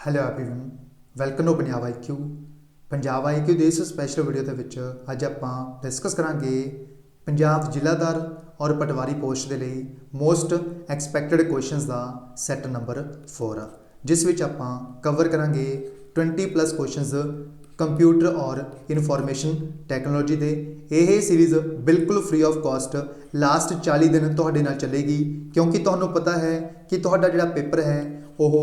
Hello everyone welcome to Punjab IQ। Punjab IQ ਦੇ ਇਸ special video ਦੇ ਵਿੱਚ ਅੱਜ ਆਪਾਂ ਡਿਸਕਸ ਕਰਾਂਗੇ ਪੰਜਾਬ ਜ਼ਿਲ੍ਹਾਦਾਰ ਔਰ ਪਟਵਾਰੀ ਪੋਸਟ ਦੇ ਲਈ ਮੋਸਟ ਐਕਸਪੈਕਟਡ ਕੁਐਸਚਨਸ ਦਾ ਸੈੱਟ ਨੰਬਰ 4 ਜਿਸ ਵਿੱਚ ਆਪਾਂ ਕਵਰ ਕਰਾਂਗੇ 20+ ਕੁਐਸਚਨਸ कंप्यूटर और इनफॉर्मेशन टैक्नोलॉजी दे। यह सीरीज़ बिल्कुल फ्री ऑफ कॉस्ट लास्ट 40 दिन तुहाडे नाल चलेगी क्योंकि तुहानूं पता है कि तुहाडा जिहड़ा पेपर है वह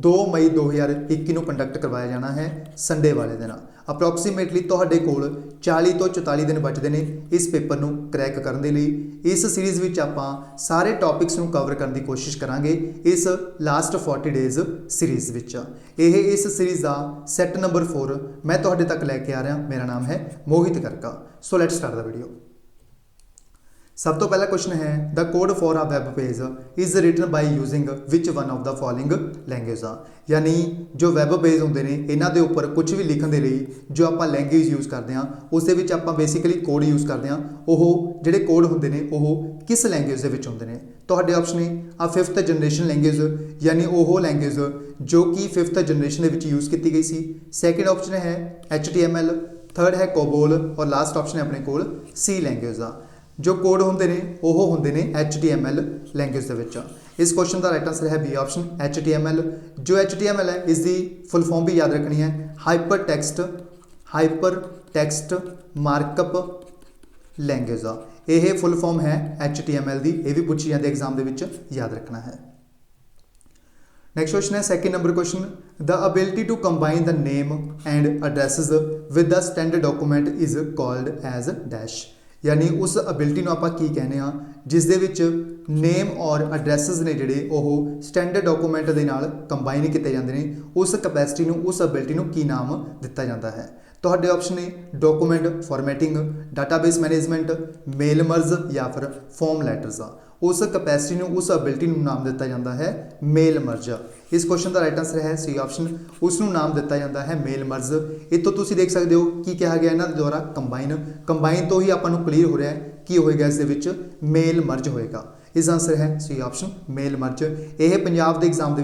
2 मई 2021 नूं कंडक्ट करवाया जाना है संडे वाले दिन। अप्रोक्सीमेटली तुहाडे कोल 40 तो 44 दिन बचते हैं इस पेपर नूं क्रैक करने दे लई। इस सीरीज़ विच आपां सारे टॉपिक्स नूं कवर करने की कोशिश करांगे इस लास्ट 40 डेज़ सीरीज़ विच। यह इस सीरीज़ का सैट नंबर 4 मैं तुहाडे तक लैके आ रहा। मेरा नाम है मोहित करका। So let's start the video. सब तो पहला क्वेश्चन है the code for a web page is written by using which one of the following language. यानी जो वैब पेज होंगे ने इन्हां दे उपर कुछ भी लिखण दे लई जो आपां लैंग्वेज यूज़ करते हैं उस दे विच आपां बेसिकली कोड यूज़ करते हैं। वो जिहड़े कोड होंगे ने वो किस लैंग्वेज दे विच होंगे ने? तुहाडे ऑप्शन ने आ 5th जनरेशन लैंग्वेज यानी वो लैंग्वेज जो कि 5th जनरेशन दे विच यूज़ की गई सी। सैकेंड ऑप्शन है HTML, थर्ड है कोबोल और लास्ट ऑप्शन है अपने कोल C लैंग्वेज। जो कोड होंगे ने वो होंगे ने HTML लैंग्वेज दे विच। इस क्वेश्चन का राइट आंसर है बी ऑप्शन HTML। जो HTML है इसकी फुल फॉर्म भी याद रखनी है हाइपर टेक्स्ट मार्कअप लैंग्वेज। यह फुल फॉर्म है HTML की। यह भी पूछी जाती है एग्जाम के याद रखना है। नेक्स्ट क्वेश्चन है second number question the ability to combine the name and addresses with the standard document is called as dash. यानी उस अबिलिटी को आप की कहने जिस दे विच नेम और एड्रैसेस ने जिहड़े वो स्टैंडर्ड डॉकूमेंट के नाल कंबाइन किए जाते हैं उस कैपेसिटी को उस अबिलिटी को की नाम दिता जाता है? तुहाडे ऑप्शन ने document formatting, database management, mail merge या फिर फॉर्म लैटर्स। उस कैपेसिटी को उस अबिलिटी को नाम दिता जाता है मेल मर्ज। इस क्वेश्चन का राइट आंसर है सी ऑप्शन उसनों नाम दिता जाता है मेल मर्ज। इतों तुसीं देख सकते हो कि कहा गया इन्होंने द्वारा कंबाइन तो ही आपां नूं क्लीयर हो रहा है कि होएगा इस दे विच मेल मर्ज होएगा। इस आंसर है सी ऑप्शन मेल मर्ज। यह पंजाब के एग्जाम के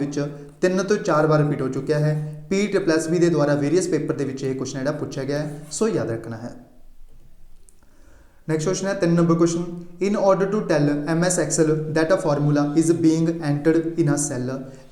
3 तो 4 बार रिपीट हो चुका है। PSSB के द्वारा वेरीअस पेपर के क्वेश्चन जो पूछा गया है सो याद रखना है। नेक्स्ट क्वेश्चन है 3 number question in order to tell MS Excel that a formula is being entered in a cell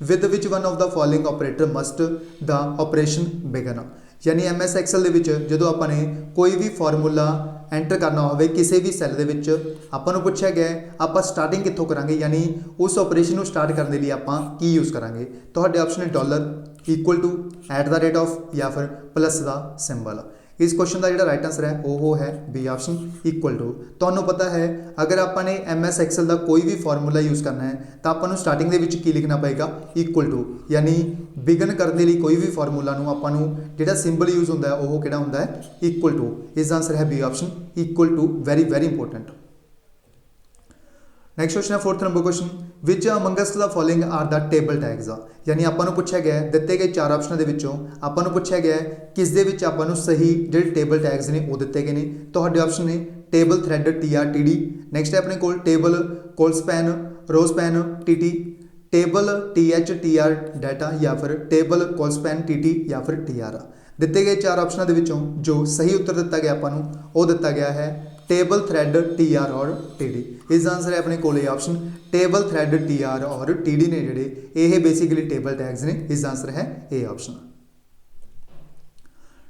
with which one of the following operator must the operation begin. यानी MS Excel दे विच जदों आपां ने कोई भी formula enter करना हो किसी भी सैल के आपां नूं पुछया गया आपां स्टार्टिंग कित्थों करांगे यानी उस ऑपरेशन को स्टार्ट करने के लिए आपां की यूज़ करांगे? तुहाडे ऑप्शन है डॉलर, इक्वल टू, @ या फिर प्लस का सिंबल। इस क्वेश्चन का जो राइट आंसर है वो है बी ऑप्शन इक्वल टू। तो पता है अगर आपने MS Excel का कोई भी फार्मूला यूज़ करना है तो आपको स्टार्टिंग के लिखना पएगा इक्वल टू। यानी बिगन करने लिए कोई भी फार्मूला आपको जो सिंबल यूज़ होता है वो किहड़ा होंदा है इक्वल टू। इस आंसर है B option equal to. Very very important. Next question है 4th number question which amongst the following are the table tags. यानी आपको पूछा गया दिते गए 4 ऑप्शनों के विचों आपको पूछा गया किस दे विच आपको सही जो टेबल टैग्स ने वो दिते गए हैं। तुहाडे ऑप्शन ने टेबल थ्रैड TRTD, नैक्सट है अपने कोल table colspan rowspan TT, table THTR data या फिर टेबल कोलस्पैन TT या फिर TR। दिते गए 4 ऑप्शनों के विचों जो सही उत्तर दिता गया आपको वो दिता गया है टेबल थ्रैड TR और TD। इस आंसर है अपने को ऑप्शन टेबल थ्रैड TR और TD ने जोड़े ये बेसिकली टेबल टैग्स ने। इस आंसर है ए ऑप्शन।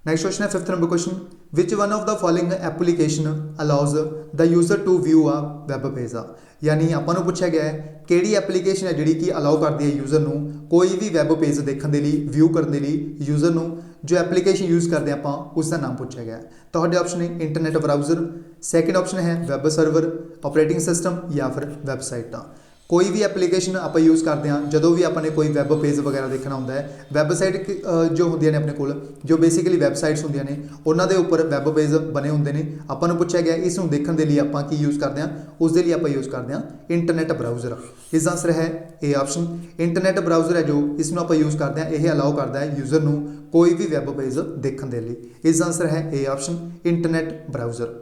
नेक्स्ट क्वेश्चन है 5th number question which one of the following application allows the user to view a web page. यानी आपको पूछा गया है किहड़ी एप्लीकेशन है जिहड़ी कि अलाउ करती है यूजर को कोई भी वैब पेज देखने के लिए व्यू करने के लिए यूजर को जो एप्लीकेशन यूज़ करते हैं आप उसका नाम पूछा गया। तो ऑप्शन है इंटरनेट ब्राउज़र, सैकेंड ऑप्शन है वैब सर्वर, ऑपरेटिंग सिस्टम या फिर वैबसाइट। कोई भी एप्लीकेशन आप यूज़ करते हैं जो भी आपने कोई वैब पेज वगैरह देखना होंदा है वैबसाइट जो होंदियां ने अपने कोल जो बेसिकली वैबसाइट्स होंदियां ने उन्होंने उपर वैब पेज बने होंदे ने। आपको पूछा गया इस देखने के लिए आप यूज़ करते हैं उसके लिए आप यूज़ करते हैं इंटरनेट ब्राउज़र। इस आंसर है ए ऑप्शन इंटरनेट ब्राउज़र है जो इसमें आप यूज़ करते हैं यह अलाउ करता है यूजर को कोई भी वैब पेज देखने के लिए। इस आंसर है A option internet browser.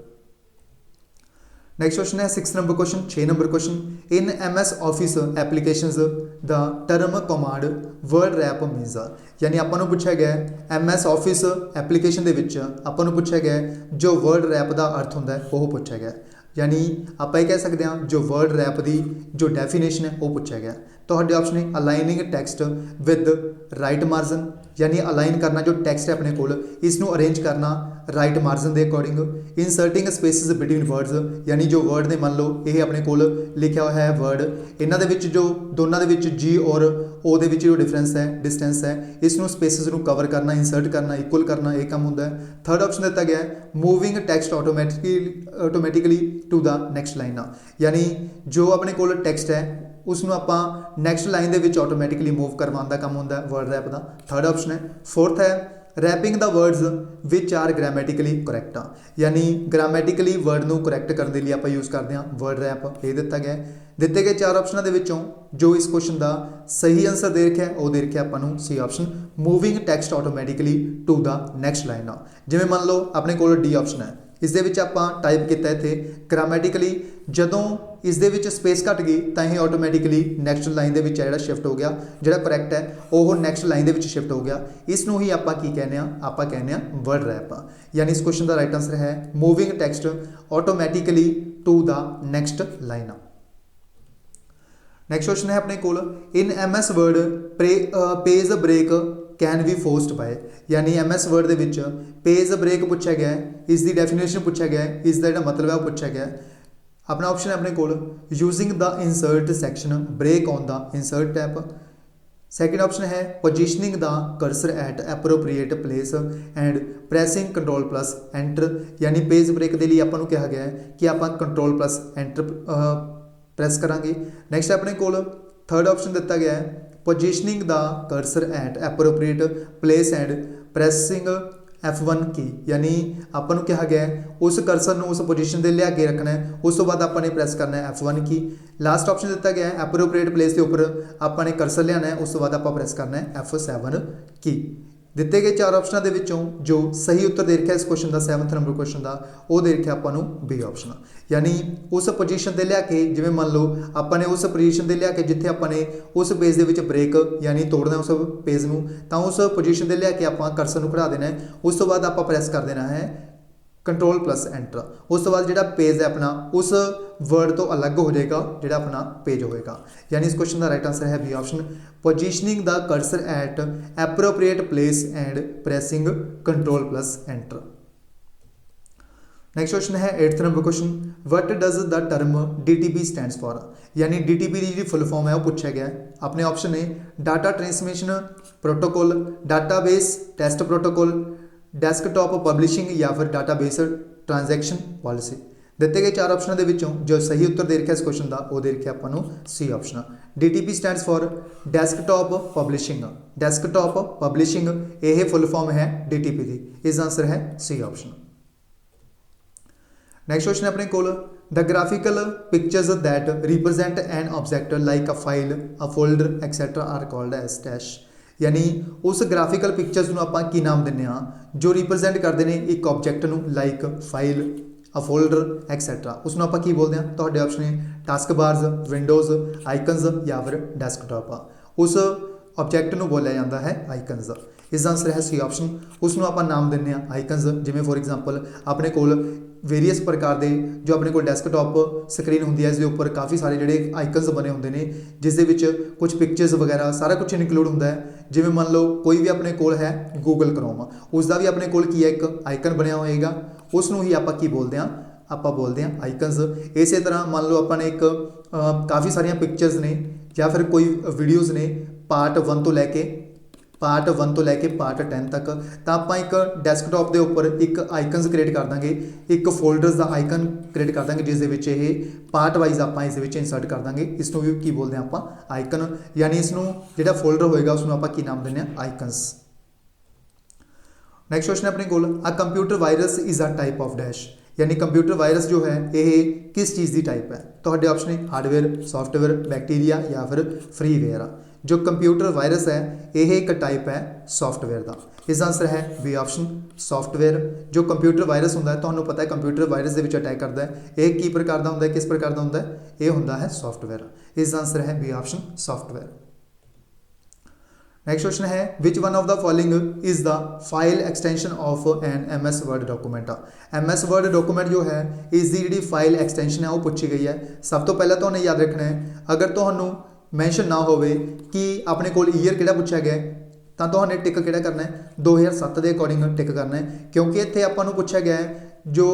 Next question है 6 number question 6 number question in MS office applications the term command word rap मीनस यानी ਆਪਾਂ ਨੂੰ ਪੁੱਛਿਆ ਗਿਆ MS ऑफिस एप्लीकेशन ਦੇ ਵਿੱਚ ਆਪਾਂ ਨੂੰ ਪੁੱਛਿਆ ਗਿਆ जो वर्ड रैप ਦਾ अर्थ ਹੁੰਦਾ ਹੈ ਉਹ ਪੁੱਛਿਆ ਗਿਆ यानी ਆਪਾਂ ਇਹ ਕਹਿ ਸਕਦੇ ਹਾਂ जो वर्ड रैप ਦੀ जो डेफिनेशन है वो पूछा गया ਤੁਹਾਡੇ ऑप्शन है aligning text with right margin यानी अलाइन करना जो टैक्सट है अपने कोल इसनों अरेंज करना राइट मार्जिन के according inserting spaces between words यानी जो वर्ड ने मान लो ये अपने कोल लिखा हुआ है वर्ड इन्हां दे विच जो दोनों दे विच जी और ओ दे विच जो डिफरेंस है डिस्टेंस है इसनों स्पेसिस नूं कवर करना इंसर्ट करना इक्वल करना ये काम होंदा है थर्ड ऑप्शन दिता गया है moving text automatically to the next line यानी जो अपने कोल टैक्सट है उसनों आपां नैक्सट लाइन दे विच ऑटोमैटिकली मूव करवाउण दा काम होंदा है वर्ड रैप का थर्ड ऑप्शन है फोर्थ है wrapping the words which are grammatically correct यानी ग्रामैटिकली वर्ड नूं करैक्ट करने के लिए आप यूज़ करते हैं वर्ड रैप ये दिता गया दिते गए चार ऑप्शनों के विचों जो इस क्वेश्चन का सही आंसर दे रखा है वो दे रखा आपां नूं C option moving text automatically to the next line जिवें मान लो अपने कोल डी ऑप्शन है इस दे विच आपां टाइप किया इत्थे ग्रामैटिकली जदों इस दे विच स्पेस घट गई तो यह ऑटोमैटिकली नैक्सट लाइन के जिहड़ा शिफ्ट हो गया जिहड़ा करैक्ट है वह नैक्सट लाइन के शिफ्ट हो गया इसनूं ही आपां की कहने आपां कहने वर्ड रैप यानी इस क्वेश्चन का राइट आंसर है moving text automatically to the next line next question है अपने कोल इन MS word page break can be forced by यानी MS वर्ड दे विच पेज ब्रेक पूछा गया है इसकी डेफिनेशन पूछा गया है इसका जो मतलब है वो पूछा गया है अपना ऑप्शन है अपने कोल using the insert section break on the insert tab second option है positioning the cursor at appropriate place and pressing control plus enter यानी पेज ब्रेक के लिए आपको कहा गया है कि आप कंट्रोल प्लस एंटर प्रैस करांगे नैक्सट अपने कोल थर्ड ऑप्शन दिता गया है positioning the cursor at appropriate place and pressing F1 की यानी आपको कहा गया है उस कर्सर उस पोजीशन से लिया के रखना है उस तो बाद आपने प्रेस करना है F1 की लास्ट ऑप्शन दिता गया है एप्रोप्रिएट प्लेस के उपर आपने कर्सर लिया है उस तो बाद आप प्रेस करना है F7 की दिते गए चार ऑप्शनों के विचों जो सही उत्तर दे रखा इस क्वेश्चन का 7th नंबर क्वेश्चन का वो दे रखा आपको बी ऑप्शन यानी उस पोजीशन से लिया के जिवें मान लो आपने उस पोजीशन से लिया के जिथे आपने उस पेज के ब्रेक यानी तोड़ना उस पेज में तो उस पोजीशन से लिया के आप कर्सर को खड़ा देना है उस तो बाद आप प्रेस कर देना है कंट्रोल प्लस एंटर उस तो बाद जो पेज है अपना उस वर्ड तो अलग हो जाएगा जो अपना पेज होएगा यानी इस क्वेश्चन का राइट आंसर है B option positioning the cursor at appropriate place and pressing control plus enter next question है 8th number question what does the term DTP stands for यानी DTP की जी फुल फॉर्म है वो पूछा गया है अपने ऑप्शन है data transmission protocol database test protocol desktop publishing या फिर डाटाबेस ट्रांजैक्शन पॉलिसी दिते गए चार ऑप्शनों के विचों जो सही उत्तर दे रखा इस क्वेश्चन का वो दे रखा आपको C option DTP stands for desktop publishing ये फुल फॉर्म है DTP की इस आंसर है सी ऑप्शन नैक्सट क्वेश्चन अपने कोल the graphical pictures that represent an object like a file a folder etcetera are called as dash यानी उस graphical pictures को आप की नाम देने जो रिप्रजेंट करते हैं एक ऑब्जेक्ट को लाइक फाइल अ फोल्डर एक्सैट्रा उसनों आप की बोलते हैं तो ऑप्शन है टास्क बार्स विंडोज़ आइकन्स या फिर डेस्कटॉप उस ऑब्जेक्ट को बोलिया जाता है आइकन्स इसका आंसर है सी ऑप्शन उसनों आप नाम देने आइकन्स जिमें फॉर एग्जाम्पल अपने कोल वेरीअस प्रकार के जो अपने को डेस्कटॉप स्क्रीन होंगी है इसके उपर काफ़ी सारे जोड़े आइकन्स बने होंगे ने जिस कुछ पिक्चर्स वगैरह सारा कुछ इनकलूड होंगे है जिमें मान लो कोई भी अपने कोल है गूगल क्रोम उसका भी अपने कोल की है एक आइकन बनया होएगा उसनों ही आप की बोलते हैं आप बोलते हैं आइकन्स इस तरह मान लो अपने एक काफ़ी सारिया पिक्चर्स ने या फिर कोई वीडियोज़ ने पार्ट 1 तो लैके पार्ट 10 तक तो आप एक डेस्कटॉप के उपर एक आइकन्स क्रिएट कर देंगे एक फोल्डर्स का आइकन क्रिएट कर देंगे जिस ये पार्ट वाइज आप इस इंसर्ट कर देंगे इसनों भी की बोलते हैं आप आइकन यानी इसनों जो फोल्डर होएगा उसनों आप की नाम देने आइकन्स नैक्सट क्वेश्चन अपने कोल a computer virus is a type of dash यानी कंप्यूटर वायरस जो है ये किस चीज़ की टाइप है तो ऑप्शन है हार्डवेयर सॉफ्टवेयर बैक्टीरिया या फिर फ्रीवेयर जो कंप्यूटर वायरस है यह एक टाइप है सॉफ्टवेयर का। इसका आंसर है बी ऑप्शन सॉफ्टवेयर। जो कंप्यूटर वायरस होंदा है, तुहानूं पता है कंप्यूटर वायरस दे विच अटैक करता है, यह की प्रकार का होंदा है, किस प्रकार का होंदा है, यह होंदा है सॉफ्टवेयर। इसका आंसर है B option software. Next question है which one of the following is the file extension of an MS word document. MS word document जो है इसकी जी फाइल एक्सटेंशन है वो पूछी गई है। सब तो पहले तो याद रखना है, अगर तो मैंशन ना होवे कि अपने को ईयर किहड़ा पूछा गया तो तुहाने टिक किहड़ा करना है, 2007 के अकॉर्डिंग टिक करना है, क्योंकि इत्थे आपां नूं पूछा गया है जो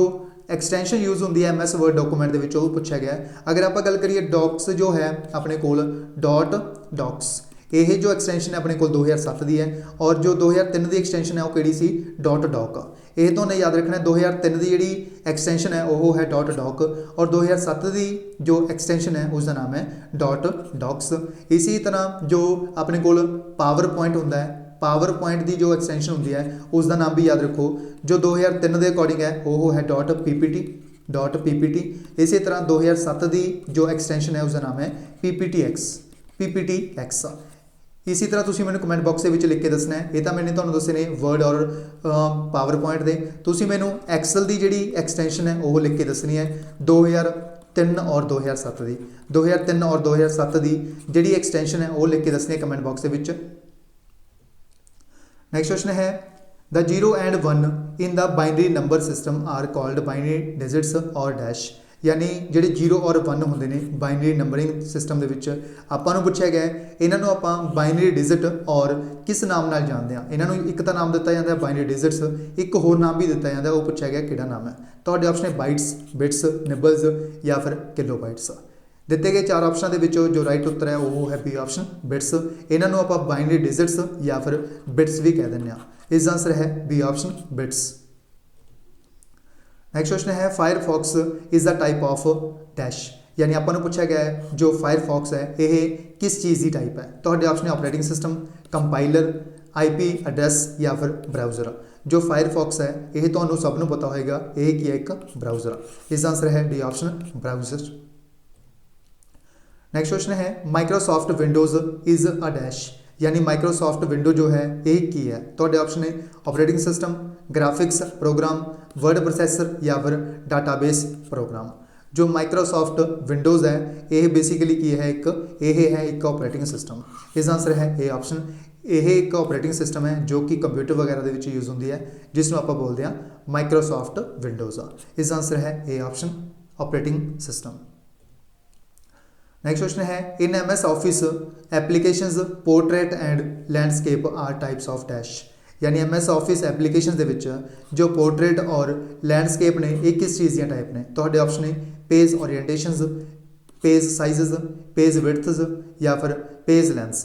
एक्सटेंशन यूज़ होंदी है MS वर्ड डॉक्यूमेंट के पूछा गया है। अगर आप गल करिए डॉक्स जो है अपने को .डॉक्स, यह जो एक्सटेंशन है अपने को 2007 की है, और जो 2003 की एक्सटेंशन है वो किहड़ी सी .डॉक। ये तो नहीं याद रखना है 2003 की जी एक्सटेंशन है वो है .डॉक, और 2007 की जो एक्सटेंशन है उसका नाम है .डॉक्स। इसी तरह जो अपने को पावर पॉइंट होंदा है, पावर पॉइंट की जो एक्सटेंशन होंदी है उसका नाम भी याद रखो, जो 2003 के अकॉर्डिंग है वो है .ppt। इसी तरह 2007 की जो एक्सटेंशन है उसका नाम है PPTX। इसी तरह तुसीं मैनूं कमेंट बॉक्स में लिख के दसना है, ये तो मैंने तुहानूं दसे ने वर्ड और पावर पॉइंट दे, तुसीं मैनूं एक्सल की जिहड़ी एक्सटेंशन है वो लिख के दसनी है 2003 और 2007 की। 2003 और 2007 की जिहड़ी एक्सटेंशन है वो लिख के दसनी है कमेंट बॉक्स में। नेक्स्ट क्वेश्चन है the 0 and 1 in the binary number system are called binary digits और डैश। यानी जिहड़े 0 और 1 होंदे ने बाइनरी नंबरिंग सिस्टम दे विच आपां नूं पुछया गया है, इन्हां नूं आपां बाइनरी डिजिट और किस नाम नाल जानदे हां। इन्हां नूं एक तां नाम दित्ता जांदा है बाइनरी डिजिट्स, एक होर नाम भी दित्ता जांदा है, वो पुछया गया किहड़ा नाम है। तुहाडे ऑप्शन है बाइट्स, बिट्स, निबल्स या फिर किलोबाइट्स। दिते गए 4 ऑप्शन के विचों जो राइट उत्तर है वो है बी ऑप्शन बिट्स। इन्हां नूं आपां बाइनरी डिजिट्स या फिर बिट्स भी कह दिंदे हां। इसका आंसर है B option bits. Next question है Firefox is the type of dash. यानी आपां नूं पूछा गया है जो फायरफॉक्स है यह किस चीज़ की टाइप है। तुहाडे ऑप्शन है operating system, compiler, IP address या फिर ब्राउज़र। जो फायरफॉक्स है यह तुहानूं सब नूं पता होएगा, यह की है एक ब्राउज़र। इसका आंसर है D option browser. Next question है Microsoft Windows is a dash. यानी माइक्रोसॉफ्ट विंडो जो है यह की है। तुहाडे ऑप्शन है operating system, graphics program, word processor या फिर डाटाबेस प्रोग्राम। जो माइक्रोसॉफ्ट विंडोज़ है यह बेसिकली की है एक ऑपरेटिंग सिस्टम। इसका आंसर है ए ऑप्शन। यह एक ऑपरेटिंग सिस्टम है जो कि कंप्यूटर वगैरह के यूज़ होती है, जिसनों आप बोलते हैं माइक्रोसॉफ्ट विंडोज़। इसका आंसर है A option operating system. Next question है in MS office applications portrait and landscape are types of dash. यानी MS ऑफिस एप्लीकेशन के विच जो पोर्ट्रेट और लैंडस्केप ने एक किस चीज़ दी टाइप ने। तो ऑप्शन है page orientations, page size, page widths या फिर पेज लेंथ्स।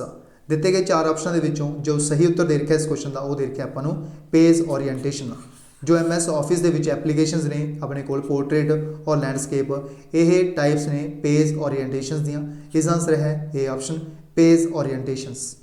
दिते गए 4 ऑप्शन के विचों जो सही उत्तर दे रखा इस क्वेश्चन का वो दे रखा आपां नूं पेज ओरिएंटेशन। जो MS ऑफिस के विच एप्लीकेशंस ने अपने कोल पोर्ट्रेट और लैंडस्केप, ये टाइप्स ने पेज ओरिएंटेशंस दियां। इसका आंसर है A option page orientations.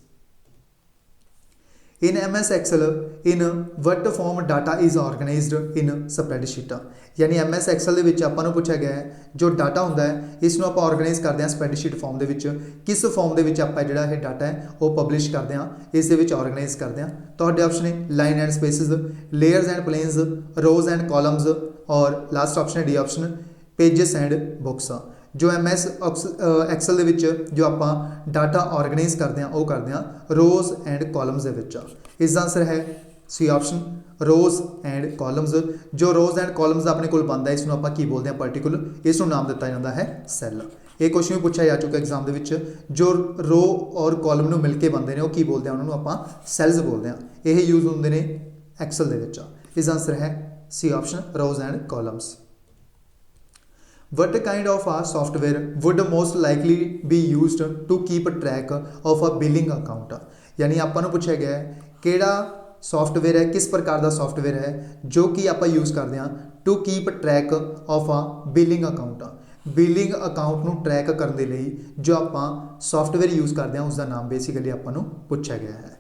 In MS Excel in what form data is organised in spreadsheet. यानी MS एक्सल के आपां नूं पूछा गया है जो डाटा होंदा है इसनूं आपां ऑर्गेनाइज करते हैं स्प्रैडशीट फॉर्म के विच, किस फॉर्म के विच आपां जिहड़ा ये डाटा है वो पब्लिश करते हैं, इस दे विच ऑर्गेनाइज करते हैं। तुहाडे ऑप्शन है line and spaces, layers and planes, rows and columns, और लास्ट ऑप्शन है D option pages and books. जो MS एक्सल के विच जो आपां डाटा ऑर्गेनाइज करते हैं वो करते हैं रोज एंड कॉलम्स के विच। इसका आंसर है C option rows and columns. जो रोज एंड कॉलम्स अपने को बनता है इसनूं आपां की बोलते हैं पर्टिकुलर, इसनूं नाम दिता जाता है सैल। एक क्वेश्चन भी पूछा जा चुका एग्जाम के जो रो और कॉलम नूं मिल के बनते हैं वो की बोलते हैं, उन्होंने आपां सैल्स बोलते हैं। यह यूज होंगे ने एक्सल के विच। इसका आंसर है C option rows and columns. What kind of a software would most likely be used to keep track of a billing account। यानी आपां नूं पूछा गया है किहड़ा सॉफ्टवेयर है, किस प्रकार का सॉफ्टवेयर है जो कि आपां यूज़ करते हैं to keep track of a billing account. Billing account नूं ट्रैक करने के लिए जो आपां सॉफ्टवेयर यूज़ करते हैं उसका नाम बेसिकली आपां नूं पूछा गया है।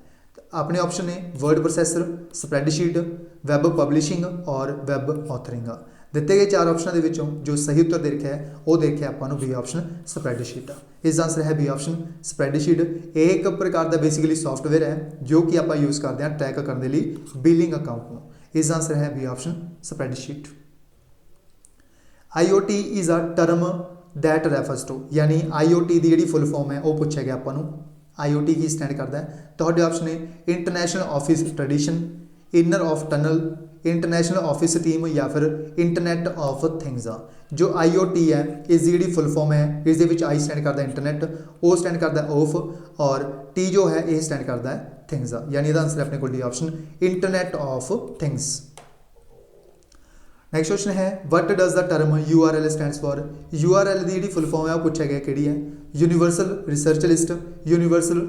अपने ऑप्शन ने word processor, spreadsheet, web publishing और वैब ऑथरिंग। ਦਿੱਤੇ ਗਏ 4 ਆਪਸ਼ਨਾਂ ਦੇ ਵਿੱਚੋਂ ਜੋ ਸਹੀ ਉੱਤਰ ਦੇ ਰੱਖਿਆ ਹੈ ਉਹ ਦੇ ਰੱਖਿਆ ਆਪਾਂ ਨੂੰ ਬੀ ਆਪਸ਼ਨ ਸਪਰੈਡਸ਼ੀਟ ਆ। ਇਸ ਦਾ ਆਨਸਰ ਹੈ ਬੀ ਆਪਸ਼ਨ ਸਪਰੈਡਸ਼ੀਟ। ਇਹ ਇੱਕ ਪ੍ਰਕਾਰ ਦਾ ਬੇਸਿਕਲੀ ਸੌਫਟਵੇਅਰ ਹੈ ਜੋ ਕਿ ਆਪਾਂ ਯੂਜ਼ ਕਰਦੇ ਹਾਂ ਟਰੈਕ ਕਰਨ ਦੇ ਲਈ ਬਿਲਿੰਗ ਅਕਾਊਂਟ ਨੂੰ। ਇਸ ਦਾ ਆਨਸਰ ਹੈ B option spreadsheet. IoT is a term that refers to, यानी IoT ਦੀ ਜਿਹੜੀ ਫੁੱਲ ਫਾਰਮ ਹੈ ਉਹ ਪੁੱਛਿਆ ਗਿਆ ਆਪਾਂ ਨੂੰ। IoT ਕੀ ਸਟੈਂਡ ਕਰਦਾ ਹੈ? ਤੁਹਾਡੇ ਆਪਸ਼ਨ ਨੇ international office tradition, inner of tunnel, international office team ਜਾਂ ਫਿਰ ਇੰਟਰਨੈਟ ਆਫ ਥਿੰਗਸ ਆ। ਜੋ IoT ਹੈ ਇਸ ਦੀ ਜਿਹੜੀ ਫੁੱਲ ਫਾਰਮ ਹੈ ਇਸ ਦੇ ਵਿੱਚ I ਸਟੈਂਡ ਕਰਦਾ ਇੰਟਰਨੈਟ, O ਸਟੈਂਡ ਕਰਦਾ ਆਫ ਔਰ T ਜੋ ਹੈ ਇਹ ਸਟੈਂਡ ਕਰਦਾ ਹੈ ਥਿੰਗਸ ਆ। यानी ਇਹਦਾ ਆਨਸਰ ਆਪਣੇ ਕੋਲ D option internet of things. Next question ਹੈ what does the term URL stands for. URL ਦੀ ਜਿਹੜੀ ਫੁੱਲ ਫਾਰਮ ਹੈ ਉਹ ਪੁੱਛਿਆ ਗਿਆ ਕਿਹੜੀ ਹੈ? Universal research list, universal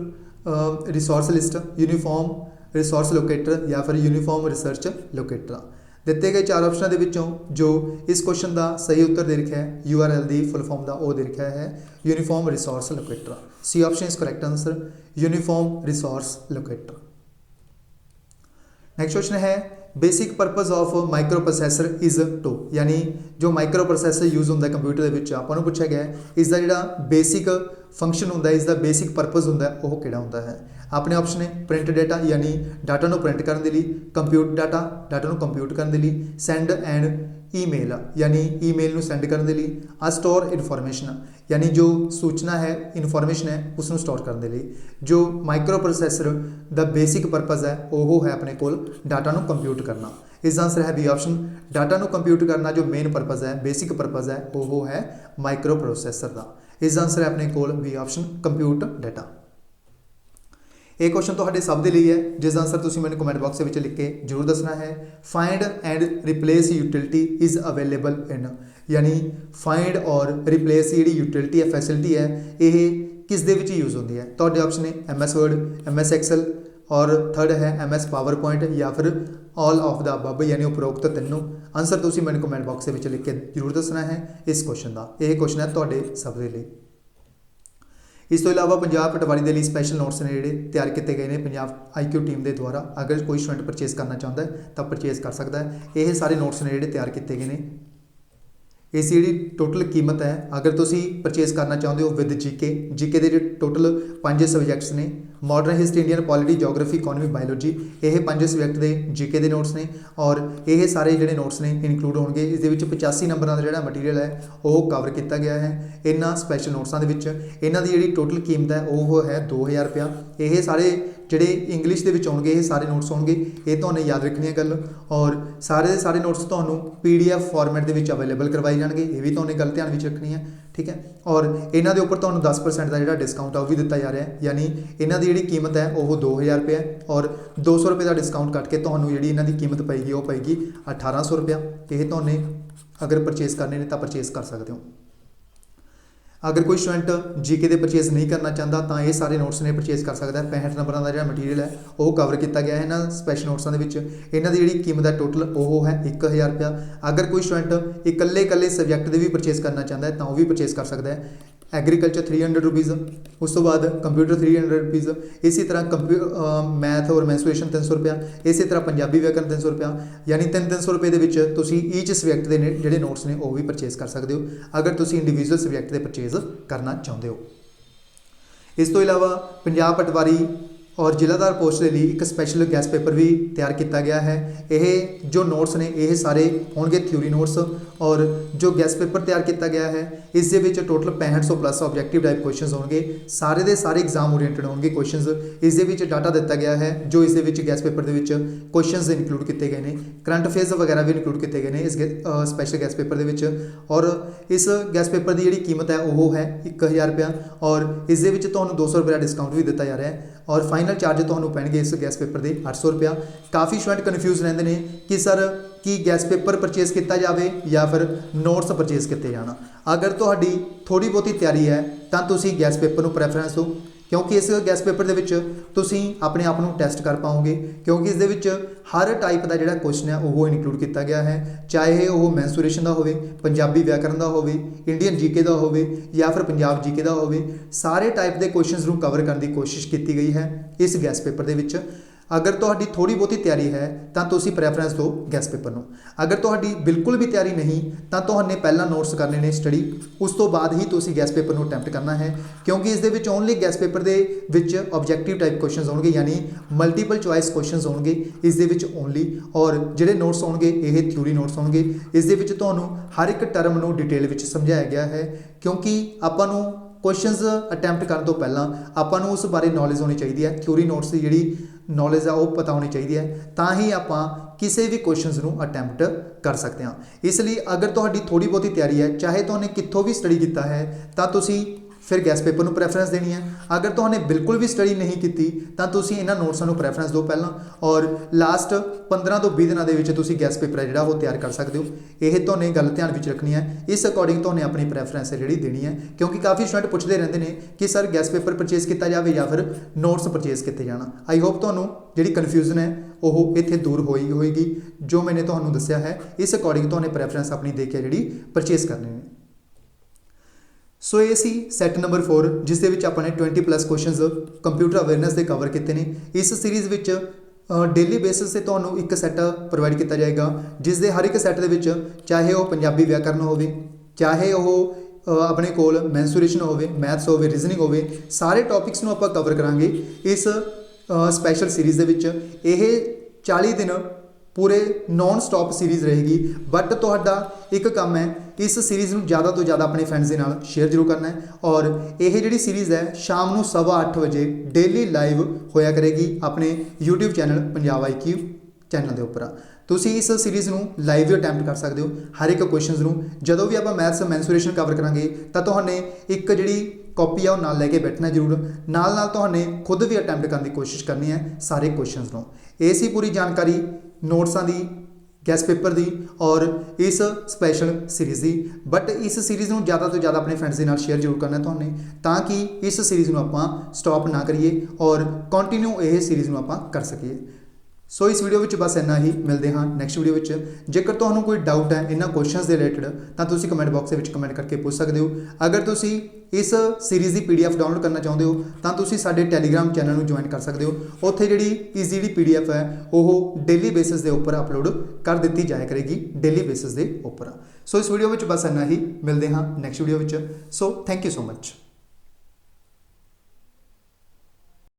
resource list, uniform resource locator ਜਾਂ ਫਿਰ ਯੂਨੀਫਾਰਮ ਰਿਸਰਚ ਲੋਕੇਟਰ। ਦਿੱਤੇ ਗਏ 4 ਆਪਸ਼ਨਾਂ ਦੇ ਵਿੱਚੋਂ ਜੋ ਇਸ ਕੁਐਸਚਨ ਦਾ ਸਹੀ ਉੱਤਰ ਦੇ ਰੱਖਿਆ ਹੈ URL ਦੀ ਫੁੱਲ ਫਾਰਮ ਦਾ ਉਹ ਦੇ ਰੱਖਿਆ ਹੈ uniform resource locator. C option is correct answer, uniform resource locator. Next question ਹੈ basic purpose of micro processor is to, यानी जो माइक्रो प्रोसैसर यूज़ होंगे कंप्यूटर के विच आपां नूं पुछया गया है इसका जिहड़ा बेसिक फंक्शन होंदा है, इसका बेसिक परपज़ होंदा है वो किहड़ा होंदा है? अपने ऑप्शन है प्रिंट डाटा, यानी डाटा नूं प्रिंट करने के लिए, कंप्यूट डाटा, डाटा नूं कंप्यूट करने के लिए, सेंड एंड ईमेल, यानी ईमेल नूं सेंड करने के लिए, स्टोर इनफॉर्मेशन, यानी जो सूचना है इनफॉर्मेशन है उसनूं स्टोर करने के लिए। जो माइक्रो प्रोसैसर दा बेसिक परपज़ है वो है अपने कोल डाटा नूं कंप्यूट करना। इसका आंसर है बी ऑप्शन, डाटा नूं कंप्यूट करना जो मेन परपज़ है बेसिक परपज़ है वो है माइक्रो प्रोसैसर का। इसका आंसर है अपने कोल बी ऑप्शन कंप्यूट डाटा। ਇਹ ਕੁਐਸਚਨ ਤੁਹਾਡੇ ਸਭ ਦੇ ਲਈ ਹੈ ਜਿਸ ਦਾ ਆਨਸਰ ਤੁਸੀਂ ਮੈਨੂੰ ਕਮੈਂਟ ਬਾਕਸ ਦੇ ਵਿੱਚ ਲਿਖ ਕੇ ਜ਼ਰੂਰ ਦੱਸਣਾ ਹੈ। Find and replace utility is available in, यानी फाइंड और रिप्लेस ਜਿਹੜੀ यूटिलिटी है फैसिलिटी है ਇਹ किस ਦੇ ਵਿੱਚ यूज़ ਹੁੰਦੀ ਹੈ? ਤੁਹਾਡੇ ਆਪਸ਼ਨ ਨੇ MS वर्ड, MS एक्सेल और थर्ड है MS पावर पॉइंट या फिर ऑल ऑफ द अबव, यानी उपरोक्त तीनों। आंसर ਤੁਸੀਂ ਮੈਨੂੰ कमेंट बॉक्स ਦੇ ਵਿੱਚ ਲਿਖ ਕੇ ਜ਼ਰੂਰ ਦੱਸਣਾ ਹੈ ਇਸ ਕੁਐਸਚਨ ਦਾ। ਇਹ ਕੁਐਸਚਨ ਹੈ ਤੁਹਾਡੇ ਸਭ ਦੇ ਲਈ। इस तो इलावा पंजाब पटवारी के लिए स्पैशल नोट्स ने जोड़े तैयार किए गए हैं पंजाब IQ टीम के द्वारा। अगर कोई स्टूडेंट परचेज करना चाहता है तो परचेज कर सकता है। ये सारे नोट्स ने जोड़े तैयार किए गए हैं। इस जी टोटल कीमत है अगर तुम परचेज करना चाहते हो विद जीके के टोटल 5 सब्जैक्ट्स ने, modern history, Indian polity, geography, economy, biology, ये 5 सब्जैक्ट के जीके के नोट्स ने और ये सारे जोड़े नोट्स ने इनकलूड होंगे। इस 85 नंबर का जो मटीरियल है वो कवर किया गया है इन्होंने स्पैशल नोट्सों के। इन्हों की जी टोटल कीमत है वो है 2000 रुपया। ये सारे ਜਿਹੜੇ ਇੰਗਲਿਸ਼ ਦੇ ਵਿੱਚ ਆਉਣਗੇ ਇਹ ਸਾਰੇ ਨੋਟਸ ਹੋਣਗੇ, ਇਹ ਤੁਹਾਨੂੰ ਯਾਦ ਰੱਖਣੀ ਹੈ ਗੱਲ। ਔਰ ਸਾਰੇ ਦੇ ਸਾਰੇ ਨੋਟਸ ਤੁਹਾਨੂੰ PDF ਫਾਰਮੈਟ ਦੇ ਵਿੱਚ ਅਵੇਲੇਬਲ ਕਰਵਾਏ ਜਾਣਗੇ, ਇਹ ਵੀ ਤੁਹਾਨੂੰ ਗੱਲ ਧਿਆਨ ਵਿੱਚ ਰੱਖਣੀ ਹੈ, ਠੀਕ ਹੈ। ਔਰ ਇਹਨਾਂ ਦੇ ਉੱਪਰ ਤੁਹਾਨੂੰ 10% ਦਾ ਜਿਹੜਾ ਡਿਸਕਾਊਂਟ ਆ ਉਹ ਵੀ ਦਿੱਤਾ ਜਾ ਰਿਹਾ ਹੈ, ਯਾਨੀ ਇਹਨਾਂ ਦੀ ਜਿਹੜੀ ਕੀਮਤ ਹੈ ਉਹ 2000 ਰੁਪਏ ਹੈ ਔਰ 200 ਰੁਪਏ ਦਾ ਡਿਸਕਾਊਂਟ ਕੱਟ ਕੇ ਤੁਹਾਨੂੰ ਜਿਹੜੀ ਇਹਨਾਂ ਦੀ ਕੀਮਤ ਪਏਗੀ ਉਹ ਪਏਗੀ 1800 ਰੁਪਇਆ। ਇਹ ਤੁਹਾਨੂੰ ਅਗਰ ਪਰਚੇਸ ਕਰਨੇ ਨੇ ਤਾਂ ਪਰਚੇਸ ਕਰ ਸਕਦੇ ਹੋ। अगर कोई स्टूडेंट जीके के परचेज नहीं करना चाहता तो ये सारे नोट्स ने परचेज कर सकता है। 65 नंबर का जो मटीरियल है वो कवर किया गया है इन्होंने स्पैशल नोट्सों के। इन्हों की जी कीमत है टोटल वो है 1000 रुपया। अगर कोई स्टूडेंट इकल्ले सब्जैक्ट के भी परचेज करना चाहता है तो वह भी परचेज कर सकता है। एग्रीकल्चर 300 रुपीज़, उस तो बाद कंप्यूटर 300 रुपीज़, इसी तरह मैथ और मैंसुरेशन 300 रुपया, इसी तरह पंजाबी व्याकरण 300 रुपया, यानी 300 रुपये के तुसी ईच सब्जैक्ट के जोड़े नोट्स ने वो भी परचेज कर सकते हो अगर तुसी इंडिविजुअल सब्जैक्ट के परचेज करना चाहते हो। इस तो इलावा पंजाब पटवारी और जिलाधार पोस्ट के लिए एक स्पैशल गैस पेपर भी तैयार किया गया है। ये जो नोट्स ने ये सारे होंगे थ्योरी नोट्स और जो गैस पेपर तैयार किया गया है इस total 6500 plus objective type question होंगे, सारे के सारे एग्जाम ओरिएंटेड होंगे क्वेश्चन। इस डाटा दिता गया है जो इस गैस पेपर के क्वेश्चन इनकलूड किए गए हैं, करंट अफेयर्स वगैरह भी इनकलूड किए गए हैं इस स्पैशल गैस पेपर के। और इस गैस पेपर की जी कीमत है वो है 1000 रुपया और इस 200 रुपये डिस्काउंट भी दिता जा रहा है और फाइनल चार्ज तो पैणगे इस गैस पेपर के 800 रुपया। काफ़ी स्टूडेंट कन्फ्यूज रहते हैं कि सर कि गैस पेपर परचेज किया जाए या फिर नोट्स परचेज किए जाना। अगर तुहाडी थोड़ी बहुती तैयारी है तो तुसी गैस पेपर को प्रैफरेंस दो क्योंकि इस गैस पेपर के तुसी अपने आप को टैसट कर पाओगे क्योंकि इस हर टाइप का जोड़ा क्वेश्चन है वो इनकलूड किया गया है, चाहे वो मैंसुरेशन का हो, पंजाबी व्याकरण का हो, इंडियन जीके का हो या फिर पंजाब जीके का हो, सारे टाइप के क्वेश्चन को कवर करने की कोशिश की गई है इस गैस पेपर के। अगर तुहाडी थोड़ी बहुती तैयारी है तो तुसी प्रैफरेंस दो गैस पेपर नूं। अगर तुहाडी बिल्कुल भी तैयारी नहीं तो तुहाने पहला नोट्स करने ने स्टडी, उस तो बाद ही तुसी गैस पेपर नूं अटैम्प्ट करना है, क्योंकि इस दे विच ओनली गैस पेपर दे विच ऑब्जैक्टिव टाइप क्वेश्चन होणगे, यानी मल्टीपल चॉइस क्वेश्चन होणगे इस दे विच ओनली। और जिहड़े नोट्स होणगे ये थ्योरी नोट्स होणगे, इस दे विच तुहानूं हर एक टर्म नूं डिटेल विच समझाया गया है, क्योंकि आपां नूं क्वेश्चनस अटैम्प्ट करने तो पहला आपां नूं उस बारे नॉलेज होनी चाहिए है। थ्योरी नोट्स की जिहड़ी नॉलेज है वो पता होनी चाहिए है, तां ही आपां किसी भी क्वेश्चनस नूं अटैम्प्ट कर सकते हैं। इसलिए अगर तुहाडी थोड़ी बहुती तैयारी है, चाहे तुहाने कित्थों भी स्टडी किया है, तो तुसी फिर गैस पेपर नूं प्रैफरेंस देनी है। अगर तुहाने बिल्कुल भी स्टडी नहीं की तो तुसी इन्हां नोट्सां नूं प्रैफरेंस दो पहला, और लास्ट 15 तो 20 दिनों के तुसी गैस पेपर है जिहड़ा वो तैयार कर सकते हो। यह तुहाने गल ध्यान विच रखनी है, इस अकॉर्डिंग तुहाने अपनी प्रैफरेंस है जिहड़ी देनी है, क्योंकि काफ़ी स्टूडेंट पुछते रहते हैं कि सर गैस पेपर परचेज किया जाए या फिर नोट्स परचेज किए जाना। आई होप तुहानूं जिहड़ी कन्फ्यूजन है वो इत्थे दूर होएगी। जो मैंने तुहानूं दस्सिया है इस अकॉर्डिंग तुहाने प्रैफरेंस अपनी दे के जिहड़ी परचेज करनी है। सो ये सी सैट नंबर 4, जिस दे विच आपने 20+ क्वेश्चनस कंप्यूटर अवेयरनेस के कवर किए हैं। इस सीरीज़ विच डेली बेसिस से तुहानूं एक सैट प्रोवाइड किया जाएगा, जिस दे हर एक सैट दे विच चाहे वह पंजाबी व्याकरण होवे, चाहे वह अपने कोल मैंसूरेशन होवे, मैथ्स होवे, रीजनिंग होवे, सारे टॉपिक्स नूं आपां कवर करांगे इस स्पैशल सीरीज़ दे विच। यह 40 दिन पूरे नॉन स्टॉप सीरीज़ रहेगी, बट तुहाडा एक काम है इस सीरीज़ में ज़्यादा तो ज़्यादा अपने फ्रेंड्स के नाल शेयर जरूर करना है। और यह जी सीरीज़ है शाम को 8:15 बजे डेली लाइव होया करेगी अपने YouTube channel Punjab IQ channel के उपर। तुसी इस सीरीज़ में लाइव भी अटैम्प्ट कर सकते हो हर एक क्वेश्चन में। जदों भी आप मैथ्स मैंसूरेशन कवर करांगे तो तुहाने एक जी कॉपी आ नाल लैके बैठना जरूर, नाल तुहाने खुद भी अटैम्प्ट करने की कोशिश करनी है सारे क्वेश्चनस नूं। ये सी पूरी जानकारी नोट्सां दी, गैस पेपर दी और इस स्पैशल सीरीज़ की। बट इस सीरीज़ में ज़्यादा तो ज़्यादा अपने फ्रेंड्स के नाल शेयर जरूर करना तुहाने, ताकि इस सीरीज़ में आपां स्टॉप ना करिए और कंटिन्यू यह सीरीज़ में आपां कर सकीए। सो इस वीडियो में बस इन्ना ही, मिलते हैं नैक्सट वीडियो में। जेकर तुहानूं कोई डाउट है इन्हां क्वेश्चनस के रिलेटेड तो तुसीं कमेंट बॉक्स में कमेंट करके पूछ सकते हो। अगर तुसीं इस सीरीज़ की PDF डाउनलोड करना चाहते हो तो तुसीं साडे टैलीग्राम चैनल में ज्वाइन कर सकते हो। उत्थे जिहड़ी इस जिहड़ी PDF है वो डेली बेसिस के उपर अपलोड कर दी जाया करेगी, डेली बेसिस के उपर। सो इस वीडियो में बस इन्ना ही, मिलते हैं नैक्सट वीडियो में। So thank you so much.